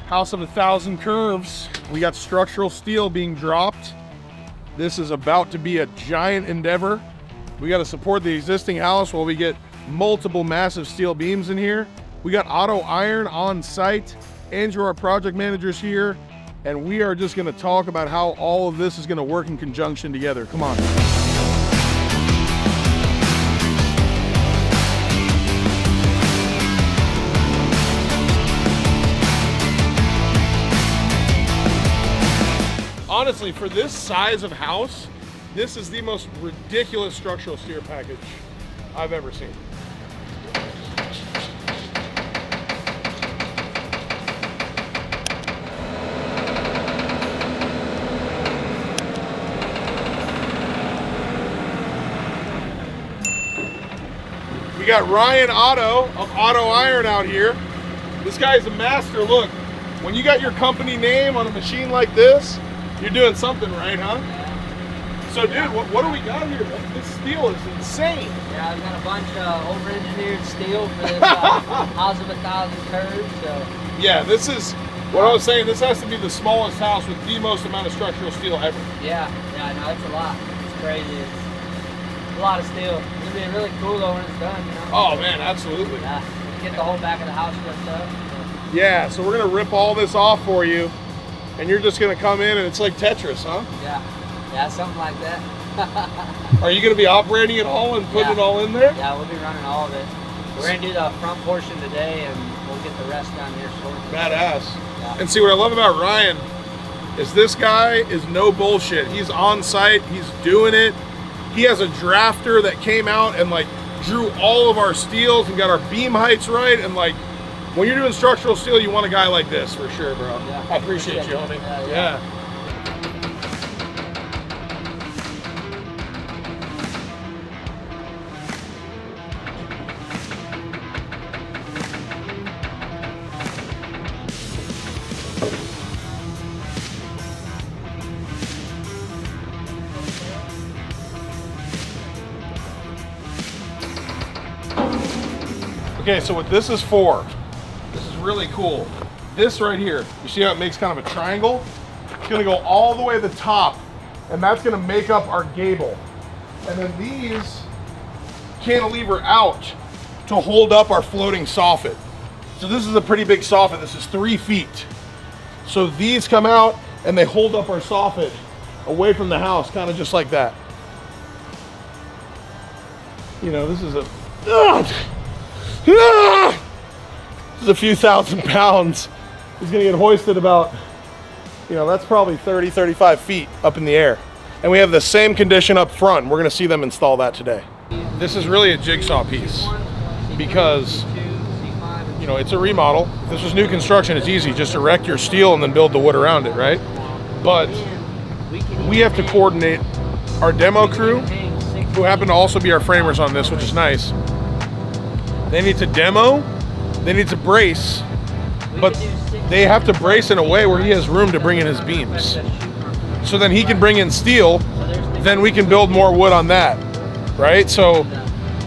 House of 1,000 curves. We got structural steel being dropped. This is about to be a giant endeavor. We got to support the existing house while we get multiple massive steel beams in here. We got auto iron on site. Andrew, our project manager's here, and we are just going to talk about how all of this is going to work in conjunction together. Come on. Honestly, for this size of house, this is the most ridiculous structural steel package I've ever seen. We got Ryan Otto of Auto Iron out here. This guy's a master. Look, when you got your company name on a machine like this, you're doing something right, huh? So, dude, what do we got here? This steel is insane. Yeah, I've got a bunch of over-engineered steel for this House of 1,000 curves. So. Yeah, this is what I was saying. This has to be the smallest house with the most amount of structural steel ever. Yeah, no, it's a lot. It's crazy. It's a lot of steel. It's gonna be really cool though when it's done. You know? Oh man, absolutely. Yeah, get the whole back of the house ripped up. So. Yeah, so we're gonna rip all this off for you. And you're just gonna come in and it's like Tetris, huh? Yeah, something like that. Are you gonna be operating it all and putting it all in there? Yeah, we'll be running all of it. We're gonna do the front portion today and we'll get the rest down here shortly. Badass. Yeah. And see, what I love about Ryan is this guy is no bullshit. He's on site, he's doing it. He has a drafter that came out and like drew all of our steels and got our beam heights right, and like, when you're doing structural steel, you want a guy like this for sure, bro. Yeah, I appreciate you, homie. Yeah. Okay, so what this is for, this is really cool. This right here, you see how it makes kind of a triangle? It's gonna go all the way to the top, and that's gonna make up our gable. And then these cantilever out to hold up our floating soffit. So this is a pretty big soffit. This is 3 feet. So these come out and they hold up our soffit away from the house, kind of just like that. You know, this is a, this is a few thousand pounds. He's gonna get hoisted about, you know, that's probably 30, 35 feet up in the air. And we have the same condition up front. We're gonna see them install that today. This is really a jigsaw piece because, you know, it's a remodel. If this was new construction, it's easy. Just erect your steel and then build the wood around it, right? But we have to coordinate our demo crew, who happen to also be our framers on this, which is nice. They need to demo, they need to brace, but they have to brace in a way where he has room to bring in his beams. So then he can bring in steel, then we can build more wood on that, right? So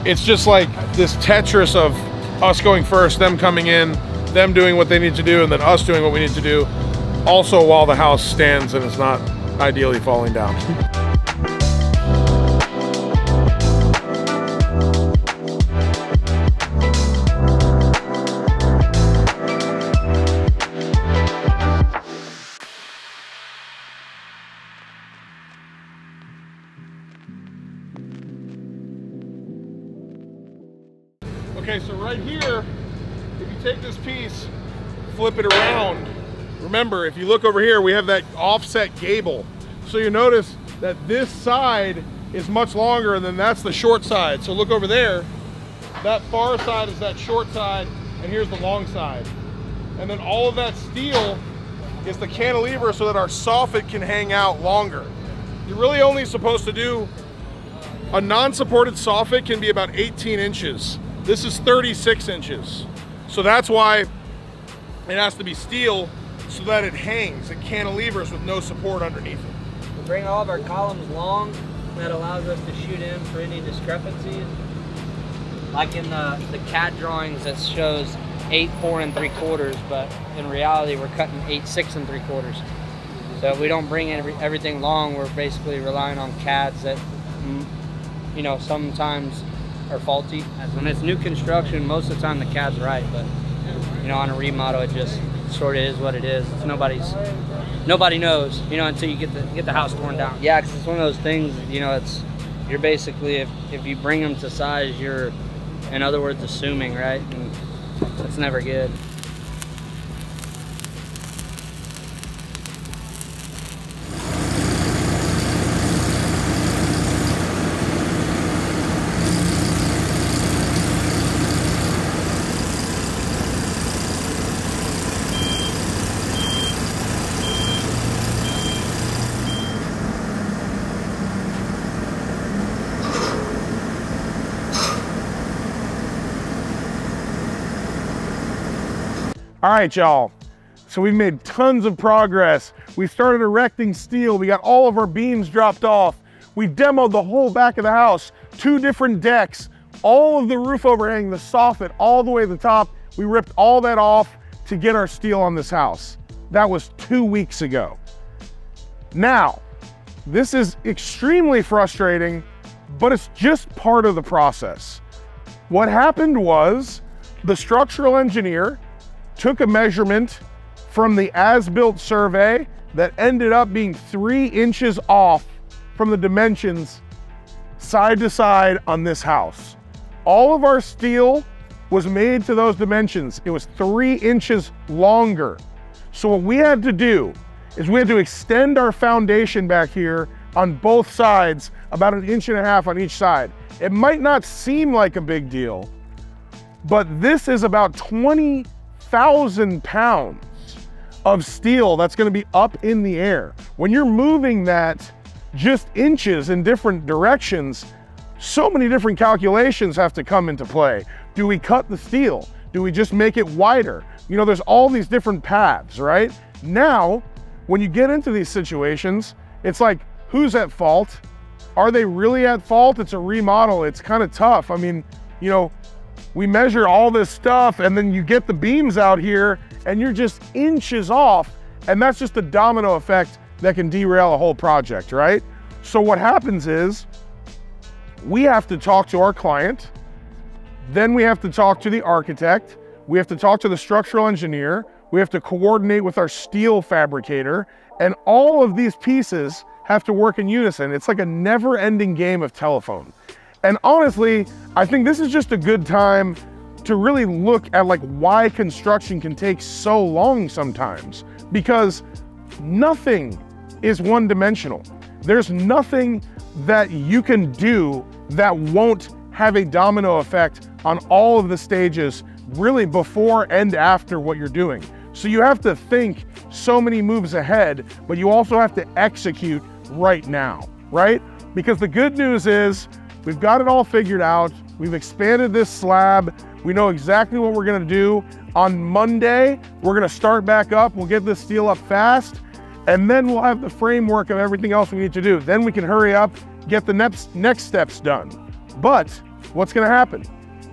it's just like this Tetris of us going first, them coming in, them doing what they need to do, and then us doing what we need to do, also while the house stands and it's not ideally falling down. Okay, so right here, if you take this piece, flip it around, remember, if you look over here, we have that offset gable. So you notice that this side is much longer, and then that's the short side. So look over there, that far side is that short side, and here's the long side. And then all of that steel is the cantilever so that our soffit can hang out longer. You're really only supposed to do, a non-supported soffit can be about 18 inches. This is 36 inches. So that's why it has to be steel so that it hangs. It cantilevers with no support underneath it. We bring all of our columns long. That allows us to shoot in for any discrepancies. Like in the CAD drawings that shows 8 4 3/4, but in reality we're cutting 8 6 3/4. So we don't bring everything long. We're basically relying on CADs that, you know, sometimes are faulty. As when it's new construction, most of the time the CAD's right, but you know, on a remodel it just sort of is what it is. It's nobody knows, you know, until you get the house torn down. Yeah, because it's one of those things, you know, you're basically, if you bring them to size, you're, in other words, assuming, right? And that's never good. All right, y'all. So we've made tons of progress. We started erecting steel. We got all of our beams dropped off. We demoed the whole back of the house, 2 different decks, all of the roof overhang, the soffit, all the way to the top. We ripped all that off to get our steel on this house. That was 2 weeks ago. Now, this is extremely frustrating, but it's just part of the process. What happened was the structural engineer took a measurement from the as-built survey that ended up being 3 inches off from the dimensions side to side on this house. All of our steel was made to those dimensions. It was 3 inches longer. So what we had to do is we had to extend our foundation back here on both sides, about 1.5 inches on each side. It might not seem like a big deal, but this is about 20,000 pounds of steel that's going to be up in the air. When you're moving that just inches in different directions, so many different calculations have to come into play. Do we cut the steel? Do we just make it wider? You know, there's all these different paths, right? Now, when you get into these situations, it's like, who's at fault? Are they really at fault? It's a remodel. It's kind of tough. I mean, you know, we measure all this stuff and then you get the beams out here and you're just inches off, and that's just a domino effect that can derail a whole project, right? So what happens is we have to talk to our client, then we have to talk to the architect, we have to talk to the structural engineer, we have to coordinate with our steel fabricator, and all of these pieces have to work in unison. It's like a never-ending game of telephone. And honestly, I think this is just a good time to really look at like why construction can take so long sometimes, because nothing is one-dimensional. There's nothing that you can do that won't have a domino effect on all of the stages, really before and after what you're doing. So you have to think so many moves ahead, but you also have to execute right now, right? Because the good news is we've got it all figured out. We've expanded this slab. We know exactly what we're gonna do. On Monday, we're gonna start back up. We'll get this steel up fast, and then we'll have the framework of everything else we need to do. Then we can hurry up, get the next steps done. But what's gonna happen?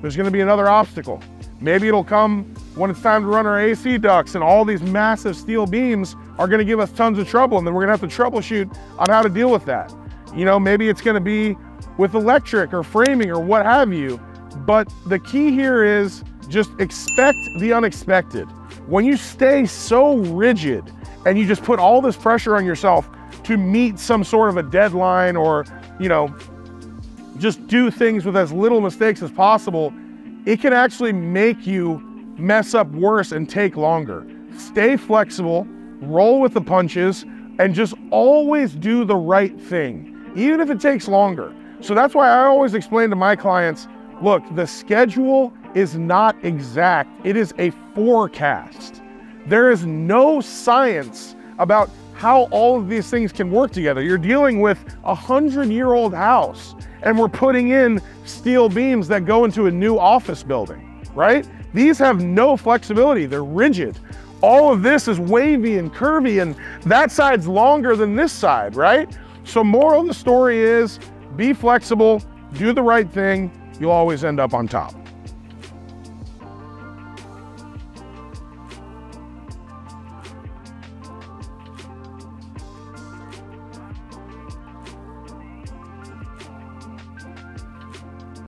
There's gonna be another obstacle. Maybe it'll come when it's time to run our AC ducts, and all these massive steel beams are gonna give us tons of trouble, and then we're gonna have to troubleshoot on how to deal with that. You know, maybe it's gonna be with electric or framing or what have you. But the key here is just expect the unexpected. When you stay so rigid and you just put all this pressure on yourself to meet some sort of a deadline, or, you know, just do things with as little mistakes as possible, it can actually make you mess up worse and take longer. Stay flexible, roll with the punches, and just always do the right thing, even if it takes longer. So that's why I always explain to my clients, look, the schedule is not exact. It is a forecast. There is no science about how all of these things can work together. You're dealing with a 100-year-old house, and we're putting in steel beams that go into a new office building, right? These have no flexibility. They're rigid. All of this is wavy and curvy, and that side's longer than this side, right? So moral of the story is, be flexible, do the right thing, you'll always end up on top.